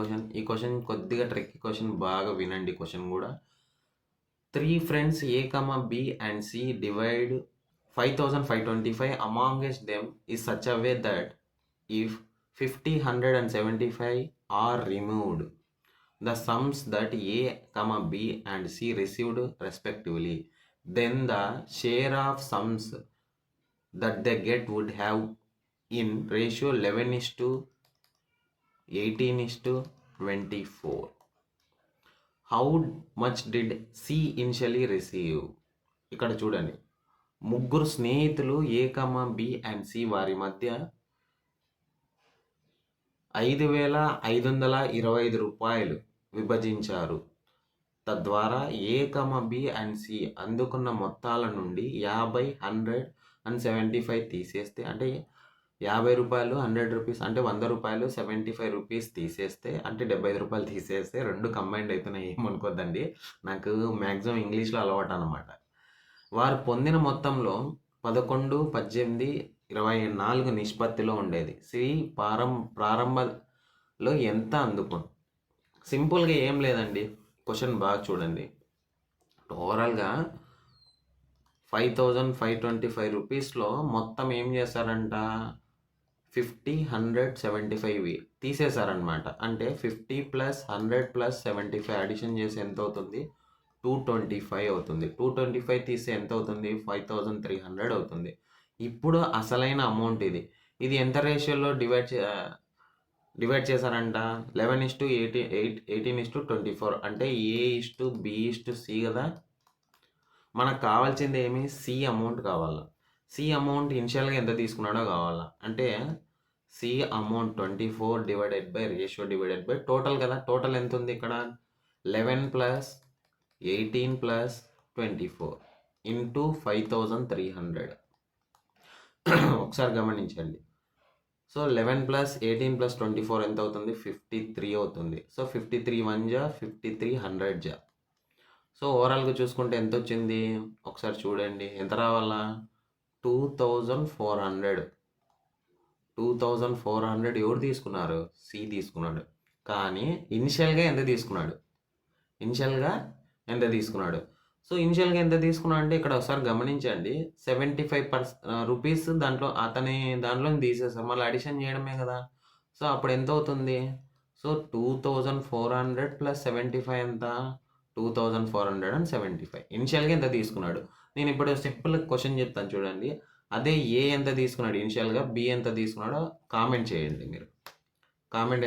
Question. ఈ question కొద్దిగా tricky question, బాగా వినండి క్వశ్చన్ కూడా. 3 friends A, B and C divide 5,525 amongst them is such a way that if 50, 100 and 75 are removed, the sums that A, B and C received respectively, then the share of sums that they get would have in ratio 11:18:24. How much did C initially receive? ఇక్కడ చూడండి, ముగ్గురు స్నేహితులు ఏ, B and C వారి మధ్య 5,525 రూపాయలు విభజించారు. తద్వారా ఏ, B and C అందుకున్న మొత్తాల నుండి 50, 100 అండ్ 75 తీసేస్తే, అంటే 50 రూపాయలు, 100 రూపీస్ అంటే 100 రూపాయలు, 75 రూపీస్ తీసేస్తే, అంటే 75 రూపాయలు తీసేస్తే రెండు కంబైండ్ అవుతున్నాయి. ఏమనుకోద్దండి, నాకు మ్యాక్సిమం ఇంగ్లీష్లో అలవాటు అనమాట. వారు పొందిన మొత్తంలో 11, 18, 24 నిష్పత్తిలో ఉండేది. సి ప్రారంభంలో ఎంత అందుకుంది? సింపుల్గా ఏం లేదండి, క్వశ్చన్ బాగా చూడండి. ఓవరాల్గా 5,525 రూపీస్లో మొత్తం ఏం చేశారంట, 50, 100, 75 తీసేశారనమాట. అంటే 50 + 100 + 75 అడిషన్ చేసి ఎంత అవుతుంది? 225 అవుతుంది. 225 తీస్తే ఎంత అవుతుంది? 5,300 అవుతుంది. ఇప్పుడు అసలైన అమౌంట్ ఇది. ఇది ఎంత రేషియోలో డివైడ్ చేశారంట? 11:18:24. అంటే A:B:C కదా. మనకు కావాల్సింది ఏమి? సి అమౌంట్ కావాలా. సి అమౌంట్ ఇనిషియల్గా ఎంత తీసుకున్నాడో కావాలా. అంటే C amount 24 divided by ratio divided by total కదా. టోటల్ ఎంత ఉంది ఇక్కడ? 11 + 18 + 24 ఇంటూ 5,300. ఒకసారి గమనించండి. సో 11 + 18 + 24 ఎంత అవుతుంది? 53 అవుతుంది. సో 53 1 జా, 53 100 జా. సో ఓవరాల్గా చూసుకుంటే ఎంత వచ్చింది? ఒకసారి చూడండి, ఎంత రావాలా? 2,400. 2,400 ఎవరు తీసుకున్నారు? సి తీసుకున్నాడు. కానీ ఇనిషియల్గా ఎంత తీసుకున్నాడు? సో ఇనిషియల్గా ఎంత తీసుకున్నాడు అంటే ఇక్కడ ఒకసారి గమనించండి, 75 రూపీస్ దాంట్లో తీసేసారు, మళ్ళీ అడిషన్ చేయడమే కదా. సో అప్పుడు ఎంత అవుతుంది? సో 2,400 + 75 ఎంత? 2,475. ఇనిషియల్గా ఎంత తీసుకున్నాడు? నేను ఇప్పుడు సింపుల్ క్వశ్చన్ చెప్తాను చూడండి. అదే ఏ ఎంత తీసుకున్నాడు ఇనిషియల్గా, బి ఎంత తీసుకున్నాడో కామెంట్ చేయండి మీరు. కామెంట్ అయితే